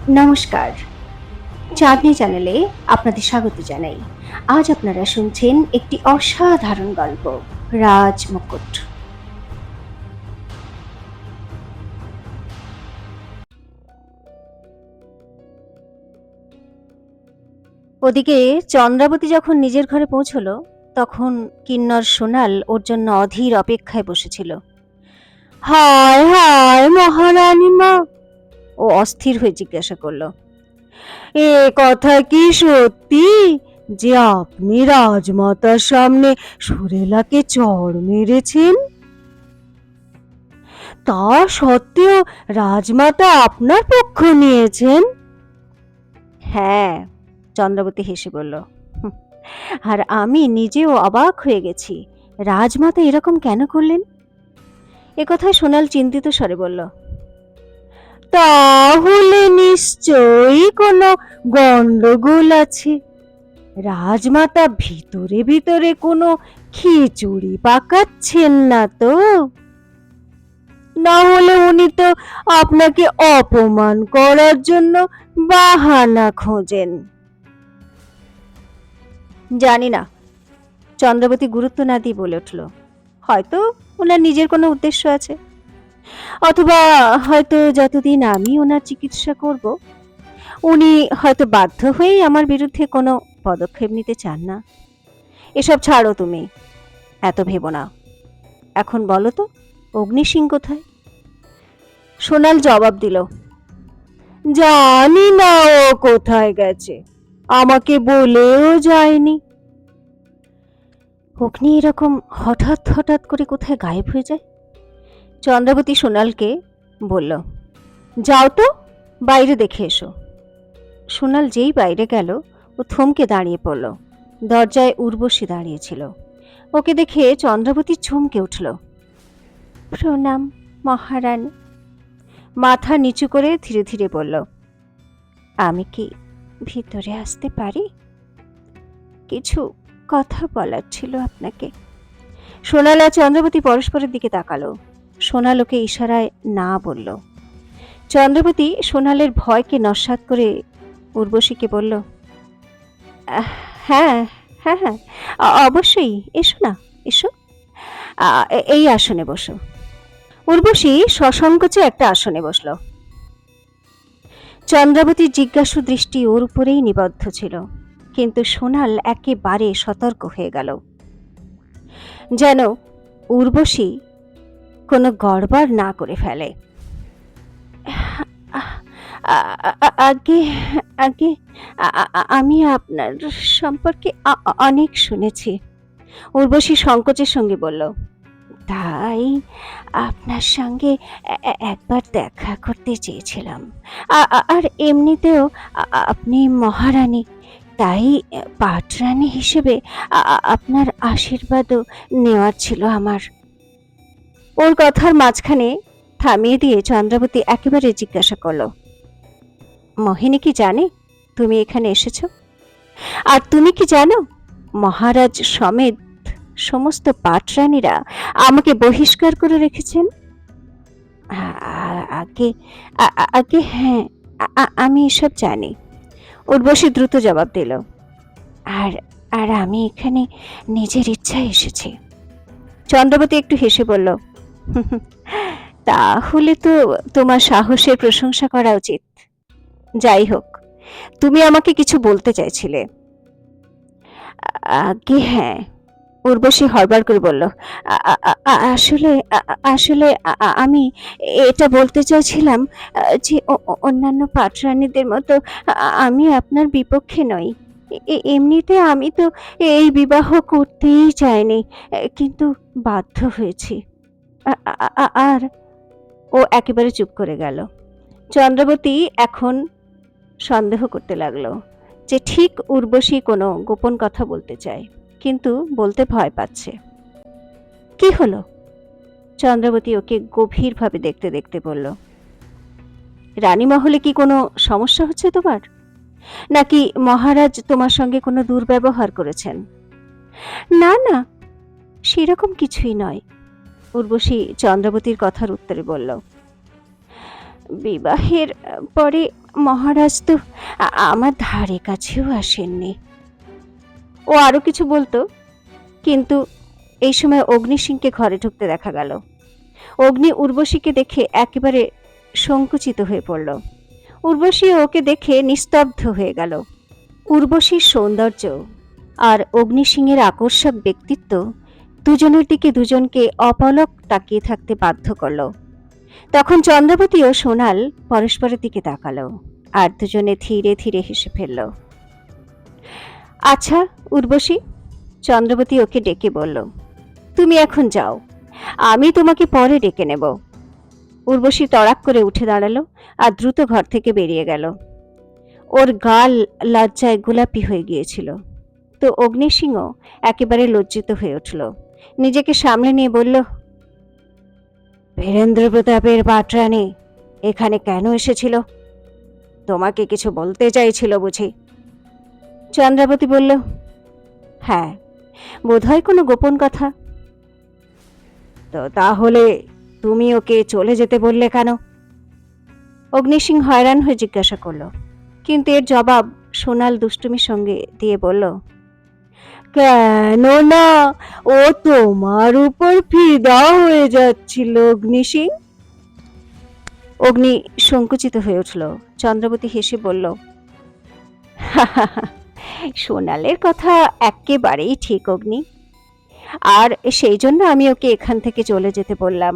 নমস্কার, চাঁদনি চ্যানেলে আপনাদের স্বাগত জানাই। আজ আপনারা শুনছেন একটি অসাধারণ গল্প, রাজ মুকুট। ওদিকে চন্দ্রাবতী যখন নিজের ঘরে পৌঁছলো, তখন কিন্নর সোনাল ওর জন্য অধীর অপেক্ষায় বসেছিল। হায় হায় মহারানী মা, ও অস্থির হয়ে জিজ্ঞাসা করলো, এ কথা কি সত্যি যে আপনি রাজমাতার সামনে সুরেলাকে চড় মেরেছেন? তা সত্ত্বেও রাজমাতা আপনার পক্ষ নিয়েছেন? হ্যাঁ, চন্দ্রাবতী হেসে বলল, আর আমি নিজেও অবাক হয়ে গেছি, রাজমাতা এরকম কেন করলেন? এ কথায় সোনাল চিন্তিত স্বরে বলল, তাহলে নিশ্চয়ই কোনো গন্ডগোল আছে। রাজমাতা ভিতরে ভিতরে কোনো খিচুড়ি পাকাচ্ছেন না তো? না হলে উনি তো আপনাকে অপমান করার জন্য বাহানা খোঁজেন। জানি না, চন্দ্রাবতী গুরুত্ব না দিয়ে বলে উঠল, হয়তো ওনার নিজের কোনো উদ্দেশ্য আছে, অথবা হয়তো যতদিন আমি ওনার চিকিৎসা করব, উনি হয়তো বাধ্য হয়েই আমার বিরুদ্ধে কোনো পদক্ষেপ নিতে চান না। এসব ছাড়ো তুমি, এত ভেবো না। এখন বলো তো, অগ্নিসিং কোথায়? সোনাল জবাব দিল, জানি না ও কোথায় গেছে, আমাকে বলেও যায়নি। অগ্নি এরকম হঠাৎ হঠাৎ করে কোথায় গায়েব হয়ে যায়? চন্দ্রাবতী সোনালকে বলল, যাও তো, বাইরে দেখে এসো। সোনাল যেই বাইরে গেল, ও থমকে দাঁড়িয়ে পড়ল। দরজায় উর্বশী দাঁড়িয়েছিল। ওকে দেখে চন্দ্রাবতী চমকে উঠল। প্রণাম মহারানী। মাথা নিচু করে ধীরে ধীরে বলল, আমি কি ভিতরে আসতে পারি? কিছু কথা বলার ছিল আপনাকে। সোনাল আর চন্দ্রাবতী পরস্পরের দিকে তাকালো। সোনাল ওকে ইশারায় না বলল। চন্দ্রাবতী সোনালের ভয়কে নস্যাৎ করে উর্বশীকে বলল, হ্যাঁ হ্যাঁ হ্যাঁ, অবশ্যই, এসো না, এসো, এই আসনে বসো। উর্বশী সসংকোচে একটা আসনে বসল। চন্দ্রাবতীর জিজ্ঞাসু দৃষ্টি ওর উপরেই নিবদ্ধ ছিল, কিন্তু সোনাল একেবারে সতর্ক হয়ে গেল, যেন উর্বশী কোনো গড়বড় না করে ফেলে। আগে আগে আমি আপনার সম্পর্কে অনেক শুনেছি। উর্বশী সংকোচের সঙ্গে বলল, তাই আপনার সঙ্গে একবার দেখা করতে চেয়েছিলাম। আর এমনিতেও আপনি মহারানী, তাই পাটরানী হিসেবে আপনার আশীর্বাদও নেওয়ার ছিল আমার। ওর কথার মাঝখানে থামিয়ে দিয়ে চন্দ্রাবতী একেবারে জিজ্ঞাসা করলো, মোহিনী কি জানে তুমি এখানে এসেছো? আর তুমি কি জানো, মহারাজ সমেত সমস্ত পাটরানীরা আমাকে বহিষ্কার করে রেখেছেন? আগে আগে হ্যাঁ, আমি এসব জানি। উর্বশী দ্রুত জবাব দিল, আর আর আমি এখানে নিজের ইচ্ছায় এসেছি। চন্দ্রাবতী একটু হেসে বলল, তাহলে তো তোমার সাহসের প্রশংসা করা উচিত। যাই হোক, তুমি আমাকে কিছু বলতে চাইছিলে। আগে হ্যাঁ, উর্বশী হড়বড় করে বলল, আসলে আসলে আমি এটা বলতে চাইছিলাম যে অন্যান্য পাটরানীদের মতো আমি আপনার বিপক্ষে নই। এমনিতে আমি তো এই বিবাহ করতেই চাইনি, কিন্তু বাধ্য হয়েছি। আর ও একেবারে চুপ করে গেল। চন্দ্রাবতী এখন সন্দেহ করতে লাগলো যে ঠিক উর্বশী কোনো গোপন কথা বলতে চায়, কিন্তু বলতে ভয় পাচ্ছে। কি হলো? চন্দ্রাবতী ওকে গভীরভাবে দেখতে দেখতে বলল, রানীমহলে কি কোনো সমস্যা হচ্ছে তোমার? নাকি মহারাজ তোমার সঙ্গে কোনো দুর্ব্যবহার করেছেন? না না, সেরকম কিছুই নয়, উর্বশী চন্দ্রাবতীর কথার উত্তরে বলল। বিবাহের পরে মহারাজ তো আমার ধারে কাছেও আসেননি। ও আরো কিছু বলতো, কিন্তু এই সময় অগ্নি সিংকে ঘরে ঢুকতে দেখা গেল। অগ্নি উর্বশীকে দেখে একেবারে সংকুচিত হয়ে পড়ল। উর্বশী ওকে দেখে নিস্তব্ধ হয়ে গেল। উর্বশীর সৌন্দর্য আর অগ্নি সিংয়ের আকর্ষক ব্যক্তিত্ব দুজনের দিকে দুজনকে অপলক তাকিয়ে থাকতে বাধ্য করল। তখন চন্দ্রাবতী ও সোনাল পরস্পরের দিকে তাকালো, আর দুজনে ধীরে ধীরে হেসে ফেলল। আচ্ছা উর্বশী, চন্দ্রাবতী ওকে ডেকে বলল, তুমি এখন যাও, আমি তোমাকে পরে ডেকে নেব। উর্বশী তড়াক করে উঠে দাঁড়ালো আর দ্রুত ঘর থেকে বেরিয়ে গেল। ওর গাল লজ্জায় গোলাপি হয়ে গিয়েছিল। তো অগ্নিসিংহ একেবারে লজ্জিত হয়ে উঠল। নিজেকে সামলে নিয়ে বলল, বীরেন্দ্র প্রতাপের পাটরানী এখানে কেন এসেছিল? তোমাকে কিছু বলতে চাইছিল বুঝি? চন্দ্রাবতী বলল, হ্যাঁ, বোধহয় কোনো গোপন কথা। তো তাহলে তুমি ওকে চলে যেতে বললে কেন? অগ্নিসিংহ হয়রান হয়ে জিজ্ঞাসা করলো, কিন্তু এর জবাব সোনাল দুষ্টুমির সঙ্গে দিয়ে বলল, কেন না, ও তোমার উপর ফিদা হয়ে যাচ্ছিল অগ্নিসিং। অগ্নি সংকুচিত হয়ে উঠল। চন্দ্রাবতী হেসে বলল, সোনালের কথা একেবারেই ঠিক অগ্নি, আর সেই জন্য আমি ওকে এখান থেকে চলে যেতে বললাম।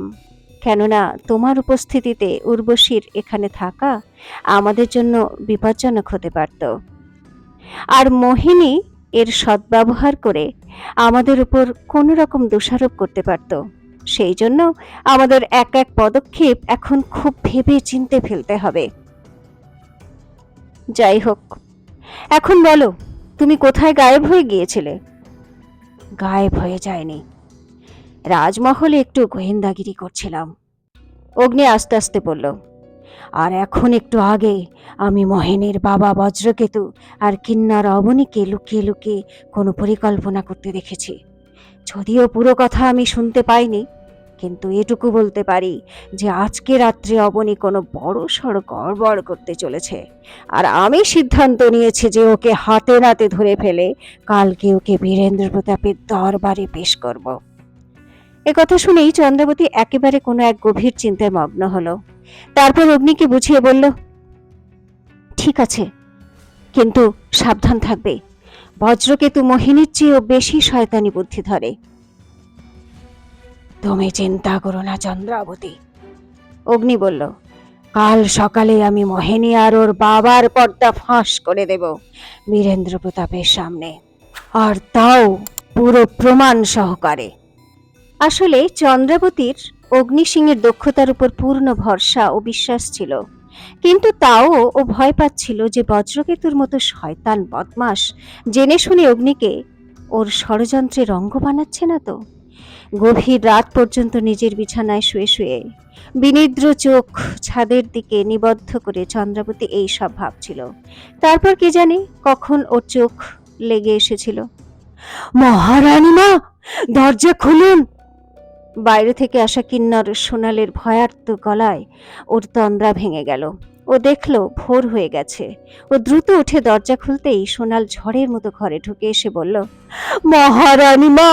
কেননা তোমার উপস্থিতিতে উর্বশীর এখানে থাকা আমাদের জন্য বিপজ্জনক হতে পারত, আর মোহিনী এর সদ্ব্যবহার করে আমাদের উপর কোনো রকম দোষারোপ করতে পারত। সেই জন্য আমাদের এক এক পদক্ষেপ এখন খুব ভেবে চিন্তে ফেলতে হবে। যাই হোক, এখন বলো, তুমি কোথায় গায়েব হয়ে গিয়েছিলে? গায়েব হয়ে যায়নি, রাজমহলে একটু গোয়েন্দাগিরি করছিলাম, অগ্নি আস্তে আস্তে বলল। আর এখন একটু আগে আমি মোহিনীর বাবা বজ্রকেতু আর কিন্নর অবনীকে লুকিয়ে লুকিয়ে কোনো পরিকল্পনা করতে দেখেছি। যদিও পুরো কথা আমি শুনতে পাইনি, কিন্তু এটুকু বলতে পারি যে আজকে রাত্রে অবনী কোনো বড় সড় গড়বড় করতে চলেছে, আর আমি সিদ্ধান্ত নিয়েছি যে ওকে হাতে নাতে ধরে ফেলে কালকে ওকে বীরেন্দ্র প্রতাপের দরবারে পেশ করব। কথা শুনেই চন্দ্রাবতী একেবারে কোনো এক গভীর চিন্তায় মগ্ন হলো। তারপর অগ্নিকে বুঝিয়ে বলল, ঠিক আছে, কিন্তু সাবধান থাকবে, বজ্রকেতু মোহিনীর চেয়েও বেশি শয়তানি বুদ্ধি ধরে। তুমি চিন্তা করো না চন্দ্রাবতী, অগ্নি বলল, কাল সকালে আমি মোহিনী আর ওর বাবার পর্দা ফাঁস করে দেব বীরেন্দ্র প্রতাপের সামনে, আর তাও পুরো প্রমাণ সহকারে। আসলে চন্দ্রাবতীর অগ্নিসিংহের দক্ষতার উপর পূর্ণ ভরসা ও বিশ্বাস ছিল, কিন্তু তাও ও ভয় পাচ্ছিল যে বজ্রকেতুর মতো শয়তান বদমাস জেনে শুনে অগ্নিকে ওর ষড়যন্ত্রের অঙ্গ বানাচ্ছে না তো। গভীর রাত পর্যন্ত নিজের বিছানায় শুয়ে শুয়ে বিনিদ্র চোখ ছাদের দিকে নিবদ্ধ করে চন্দ্রাবতী এই সব ভাবছিল। তারপর কে জানে কখন ওর চোখ লেগে এসেছিল। মহারানী মা, দরজা খুলুন! বাইরে থেকে আসা কিন্নর সোনালের ভয়ার্ত গলায় ওর তন্দ্রা ভেঙে গেল। ও দেখলো ভোর হয়ে গেছে। ও দ্রুত উঠে দরজা খুলতেই সোনাল ঝড়ের মতো ঘরে ঢুকে এসে বলল, মহারানী মা,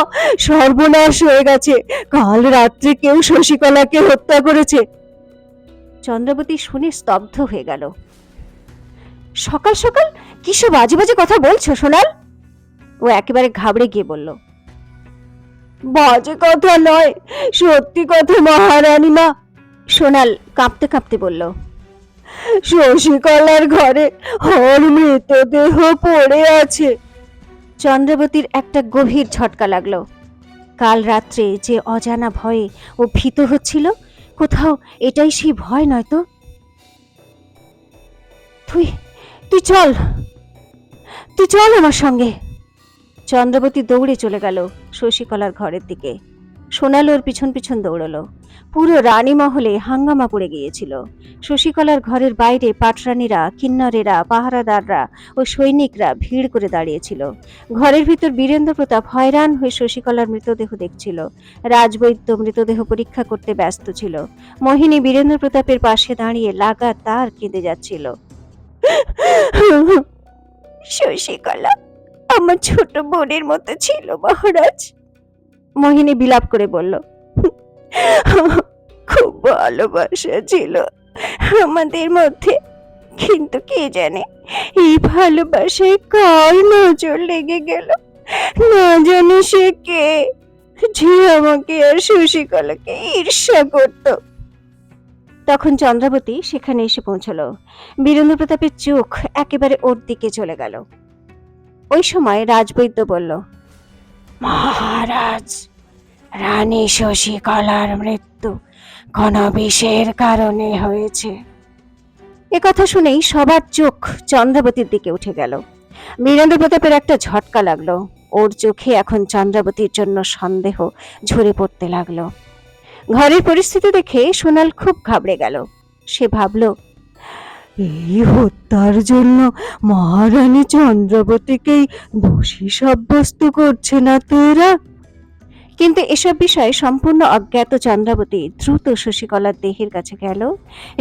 সর্বনাশ হয়ে গেছে, কাল রাত্রে কেউ শশীকলাকে হত্যা করেছে। চন্দ্রাবতী শুনে স্তব্ধ হয়ে গেল। সকাল সকাল কিসব বাজে বাজে কথা বলছো সোনাল? ও একেবারে ঘাবড়ে গিয়ে বলল, বাজে কথা নয়, সত্যি কথা মহারানী মা। সোনাল কাঁপতে কাঁপতে বলল, শশীকলার ঘরে ওর মৃতদেহ পড়ে আছে। চন্দ্রাবতীর একটা গভীর ঝটকা লাগলো। কাল রাত্রে যে অজানা ভয়ে ও ভীত হচ্ছিল, কোথাও এটাই সেই ভয় নয় তো? তুই তুই চল, তুই চল আমার সঙ্গে। চন্দ্রাবতী দৌড়ে চলে গেল শশীকলার ঘরের দিকে। সোনাল ওর পিছন পিছন দৌড়লো। পুরো রানীমহলে হাঙ্গামা পড়ে গিয়েছিল। শশীকলার ঘরের বাইরে পাটরানীরা, কিন্নরেরা, পাহারাদাররা ও সৈনিকরা ভিড় করে দাঁড়িয়েছিল। ঘরের ভিতর বীরেন্দ্র প্রতাপ হয়রান হয়ে শশীকলার মৃতদেহ দেখছিল। রাজবৈদ্য মৃতদেহ পরীক্ষা করতে ব্যস্ত ছিল। মোহিনী বীরেন্দ্র প্রতাপের পাশে দাঁড়িয়ে লাগাতার কেঁদে যাচ্ছিল। শশীকলা আমার ছোট বোনের মতো ছিল মহারাজ। মোহিনী বিলাপ করে বলল, খুব ভালোবাসা ছিল আমাদের মধ্যে, কিন্তু কে জানে এই ভালোবাসায় কার নজর লেগে গেল। না জানে সে কে, যে আমাকে আর শশীকলাকে ঈর্ষা করত। তখন চন্দ্রাবতী সেখানে এসে পৌঁছলো। বীরেন্দ্র প্রতাপের চোখ একেবারে ওর দিকে চলে গেল। ওই সময় রাজবৈদ্য বলল, মহারাজ, রানী শশীকলার মৃত্যু কোন বিষের কারণে হয়েছে। এ কথা শুনেই সবার চোখ চন্দ্রাবতীর দিকে উঠে গেল। বীরেন্দ্র প্রতাপের একটা ঝটকা লাগলো। ওর চোখে এখন চন্দ্রাবতীর জন্য সন্দেহ ঝরে পড়তে লাগলো। ঘরের পরিস্থিতি দেখে সোনাল খুব ঘাবড়ে গেল। সে ভাবল, এই হত্যার জন্য মহারানী চন্দ্রাবতীকেই দোষী সাব্যস্ত করছে না তো এরা? কিন্তু এসব বিষয়ে সম্পূর্ণ অজ্ঞাত চন্দ্রাবতী দ্রুত শশীকলার দেহের কাছে গেল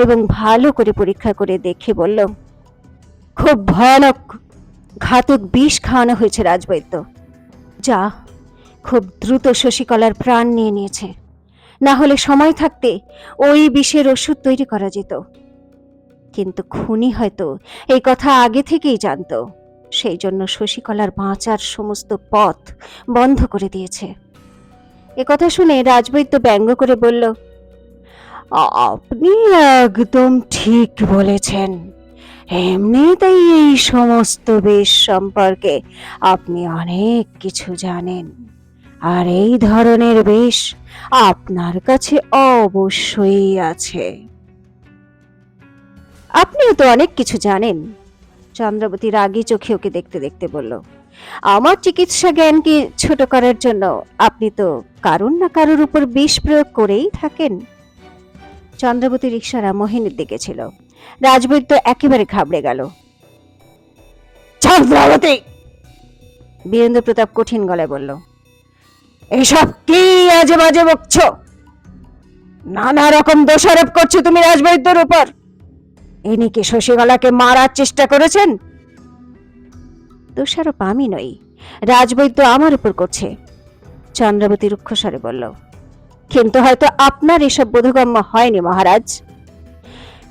এবং ভালো করে পরীক্ষা করে দেখে বলল, খুব ভয়ানক ঘাতক বিষ খাওয়ানো হয়েছে রাজবৈদ্য, যা খুব দ্রুত শশীকলার প্রাণ নিয়ে নিয়েছে। না হলে সময় থাকতে ওই বিষের ওষুধ তৈরি করা যেত। কিন্তু খুনি হয়তো এই কথা আগে থেকেই জানতো, সেই জন্য শশীকলার বাঁচার সমস্ত পথ বন্ধ করে দিয়েছে। এ কথা শুনে রাজবৈদ্য ব্যঙ্গ করে বলল, আপনি একদম ঠিক বলেছেন। এমনিতেই এই সমস্ত বিষ সম্পর্কে আপনি অনেক কিছু জানেন, আর এই ধরনের বিষ আপনার কাছে অবশ্যই আছে। আপনিও তো অনেক কিছু জানেন। চন্দ্রাবতী রাগী চোখে ওকে দেখতে দেখতে বলল, আমার চিকিৎসা জ্ঞানকে ছোট করার জন্য আপনি তো কারুর না কারুর উপর বিষ প্রয়োগ করেই থাকেন। চন্দ্রাবতীর ইশারা মোহিনীর দিকে ছিল। রাজবৈদ্য একেবারে ঘাবড়ে গেল। চন্দ্রাবতী, বীরেন্দ্র প্রতাপ কঠিন গলায় বলল, এসব কি আজে বাজে বকছ? নানা রকম দোষারোপ করছো তুমি রাজবৈদ্যর উপর। ইনি কি শশীকলাকে মারার চেষ্টা করেছেন? দোষারোপ আমি নই, রাজবৈদ্য আমার উপর করছে, চন্দ্রাবতী রুক্ষস্বরে বলল। কিন্তু হয়তো আপনার এসব বোধগম্য হয়নি মহারাজ।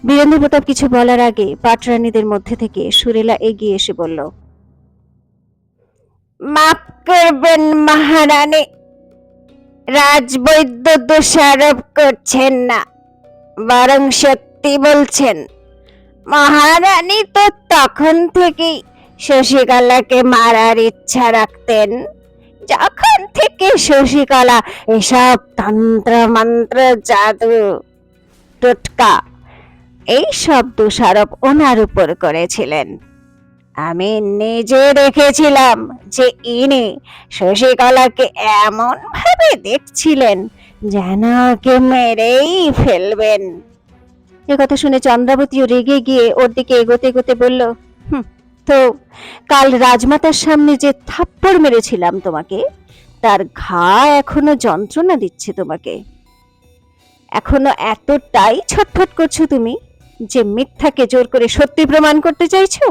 বীরেন্দ্র প্রতাপ কিছু বলার আগে পাটরানীদের মধ্যে থেকে সুরেলা এগিয়ে এসে বলল, মাফ করবেন মহারানী, রাজবৈদ্য দোষারোপ করছেন না, বরং সত্যি বলছেন। মহারানী তো তখন থেকেই শশীকলাকে মারার ইচ্ছা রাখতেন, যখন থেকে শশীকলা এসব তন্ত্র মন্ত্র জাদু টোটকা এই সব দোষারোপ ওনার উপর করেছিলেন। আমি নিজে দেখেছিলাম যে ইনি শশীকলাকে এমন ভাবে দেখছিলেন যেন ওকে মেরেই ফেলবেন। এ কথা শুনে চন্দ্রাবতীও রেগে গিয়ে ওর দিকে এগোতে এগোতে বলল, তো কাল রাজমাতার সামনে যে থাপ্পড় মেরেছিলাম তোমাকে, তার ঘা এখনো যন্ত্রণা দিচ্ছে তোমাকে? এখনো এতটাই ছটফট করছো তুমি যে মিথ্যাকে জোর করে সত্যি প্রমাণ করতে চাইছো?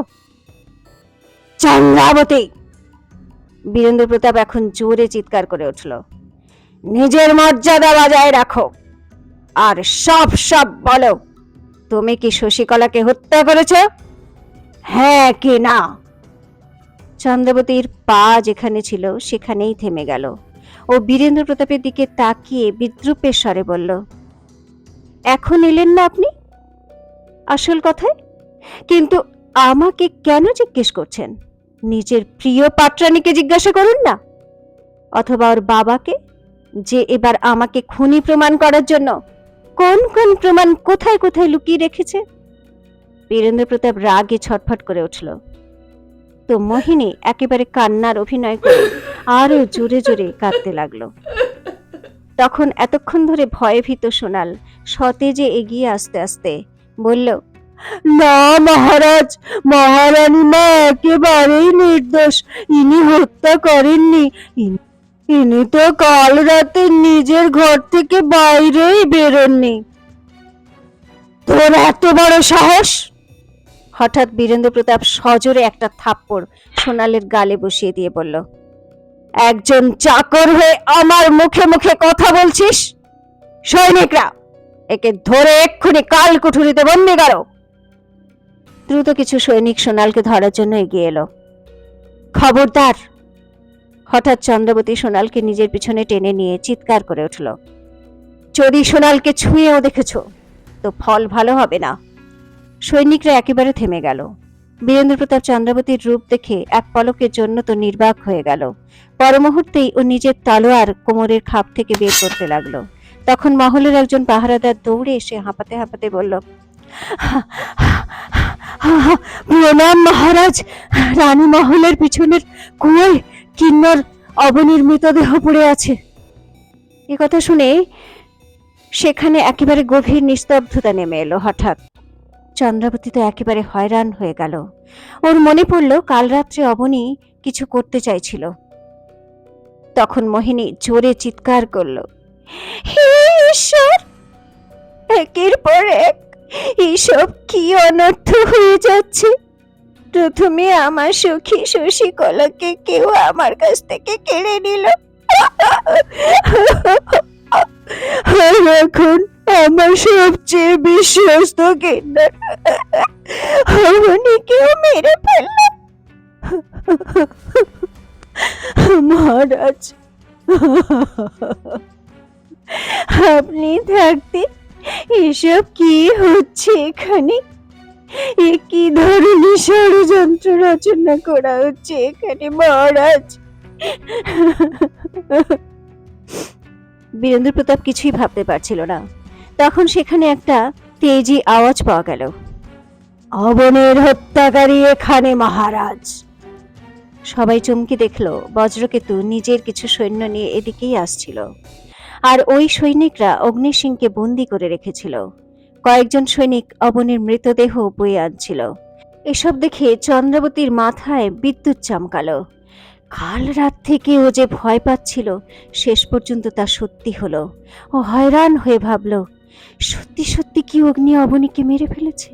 চন্দ্রাবতী, বীরেন্দ্র প্রতাপ এখন জোরে চিৎকার করে উঠল, নিজের মর্যাদা বজায় রাখো, আর সব সব বলো, তুমি কি শশীকলাকে হত্যা করেছ, হ্যাঁ কি না? চন্দ্রাবতীর পা যেখানে ছিল সেখানেই থেমে গেল। ও বীরেন্দ্র প্রতাপের দিকে তাকিয়ে বিদ্রুপের স্বরে বলল, এখন এলেন না আপনি আসল কথায়? কিন্তু আমাকে কেন জিজ্ঞেস করছেন? নিজের প্রিয় পাটরানীকে জিজ্ঞাসা করুন না, অথবা ওর বাবাকে, যে এবার আমাকে খুনি প্রমাণ করার জন্য কোন কোন প্রমাণ কোথায় কোথায় লুকিয়ে রেখেছে। বীরেন্দ্র প্রতাপ রাগে ছটফট করে উঠল। তো মোহিনী একেবারে কান্নার অভিনয় করে আরো জোরে জোরে কাঁদতে লাগলো। তখন এতক্ষণ ধরে ভয়ে ভীত সোনাল সতেজে এগিয়ে আসতে আসতে বলল, না মহারাজ, মহারানী মা একেবারেই নির্দোষ। ইনি হত্যা করেননি। ইনি তো কাল রাতে নিজের ঘর থেকে বাইরেই বেরোননি। তোর এত বড় সাহস! হঠাৎ বীরেন্দ্র প্রতাপ সজোরে একটা থাপ্পড় সোনালের গালে বসিয়ে দিয়ে বলল, একজন চাকর হয়ে আমার মুখে মুখে কথা বলছিস? সৈনিকরা, একে ধরে এক্ষুনি কাল কুঠুরিতে বন্দি করো। দ্রুত কিছু সৈনিক সোনালকে ধরার জন্য এগিয়ে এলো। খবরদার! হঠাৎ চন্দ্রাবতী সোনালকে নিজের পিছনে টেনে নিয়ে চিৎকার করে উঠল, যদি সোনালকে ছুঁয়েও দেখেছ তো ফল ভালো হবে না। সৈনিকরা একেবারে থেমে গেল। বীরেন্দ্র প্রতাপ চন্দ্রাবতীর রূপ দেখে এক পলকের জন্য তো নির্বাক হয়ে গেল। পর মুহূর্তেই ও নিজের তলোয়ার কোমরের খাপ থেকে বের করতে লাগলো। তখন মহলের একজন পাহারাদার দৌড়ে এসে হাঁপাতে হাঁপাতে বলল, প্রণাম মহারাজ, রানী মহলের পিছনের কুয়োয় কিন্নর অবনীর মৃতদেহ পড়ে আছে। এ কথা শুনে সেখানে একেবারে গভীর নিস্তব্ধতা নেমে এলো। হঠাৎ চন্দ্রাবতী তো একেবারে হয়রান হয়ে গেল। ওর মনে পড়ল কাল রাত্রে অবনী কিছু করতে চাইছিল। তখন মোহিনী জোরে চিৎকার করল, হে ঈশ্বর, একের পর এক এইসব কি অনর্থ হয়ে যাচ্ছে। প্রথমে আমার সখী শশীকলাকে কেউ আমার কাছ থেকে কেড়ে নিল, আর এখন আমার সবচেয়ে বিশ্বস্ত কিন্নর অবনীকেও মেরে ফেলল। মহারাজ, আপনি থাকতে এসব কি হচ্ছে এখানে? এ কি ধরনের ষড়যন্ত্র রচনা করা হচ্ছে এখানে মহারাজ? বীরেন্দ্র প্রতাপ কিছুই ভাবতে পারছিল না। তখন সেখানে একটা তেজি আওয়াজ পাওয়া গেল, অবনীর হত্যাকারী এখানে মহারাজ। সবাই চমকে দেখলো বজ্রকেতু নিজের কিছু সৈন্য নিয়ে এদিকেই আসছিল, আর ওই সৈনিকরা অগ্নি সিংকে বন্দি করে রেখেছিল। কয়েকজন সৈনিক অবনীর মৃতদেহ বয়ে আনছিল। এসব দেখে চন্দ্রাবতীর মাথায় বিদ্যুৎ চমকালো। কাল রাত থেকে ও যে ভয় পাচ্ছিল, শেষ পর্যন্ত তা সত্যি হলো। ও হয়রান হয়ে ভাবল, সত্যি সত্যি কি অগ্নি অবনীকে মেরে ফেলেছে,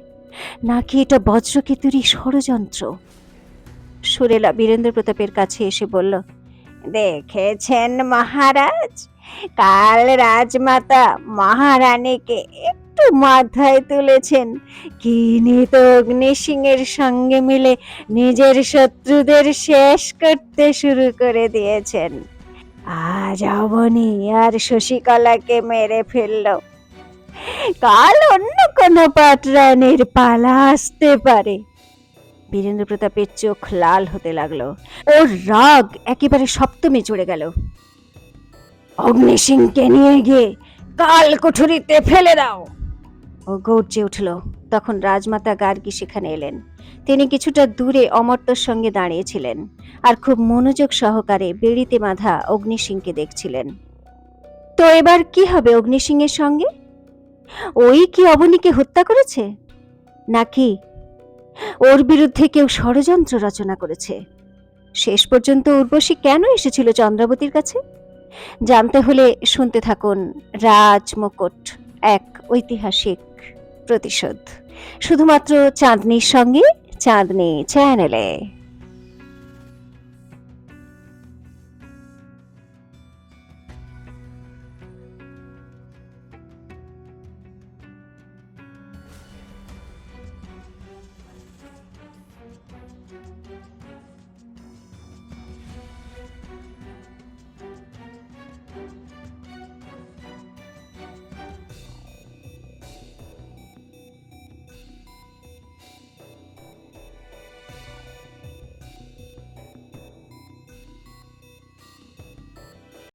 নাকি এটা বজ্রকেতুরই ষড়যন্ত্র? সুরেলা বীরেন্দ্র প্রতাপের কাছে এসে বলল, দেখেছেন মহারাজ, কাল রাজমাতা মহারানীকে একটু মাথায় তুলেছেন, কিনি তো অগ্নি সিংহের সঙ্গে মিলে নিজের শত্রুদের শেষ করতে শুরু করে দিয়েছেন। আজ অবনী আর শশীকলাকে মেরে ফেলল, কাল অন্য কোনো পাটরানীর পালা আসতে পারে। বীরেন্দ্র প্রতাপের চোখ লাল হতে লাগলো। ওর রাগ একেবারে সপ্তমে চড়ে গেল। অগ্নি সিংকে নিয়ে গিয়ে কাল কুঠুরিতে ফেলে দাও, ও গর্জে উঠল। তখন রাজমাতা গার্গী সেখানে এলেন। তিনি কিছুটা দূরে অমর্ত্যর সঙ্গে দাঁড়িয়েছিলেন আর খুব মনোযোগ সহকারে বেড়িতে বাঁধা অগ্নি সিংকে দেখছিলেন। তো এবার কি হবে অগ্নি সিংয়ের সঙ্গে? ওই কি অবনীকে হত্যা করেছে, নাকি ওর বিরুদ্ধে কেউ ষড়যন্ত্র রচনা করেছে? শেষ পর্যন্ত উর্বশী কেন এসেছিল চন্দ্রাবতীর কাছে? জানতে হলে শুনতে থাকুন রাজমুকুট, এক ঐতিহাসিক প্রতিশোধ, শুধুমাত্র চাঁদনির সঙ্গে চাঁদনি চ্যানেলে।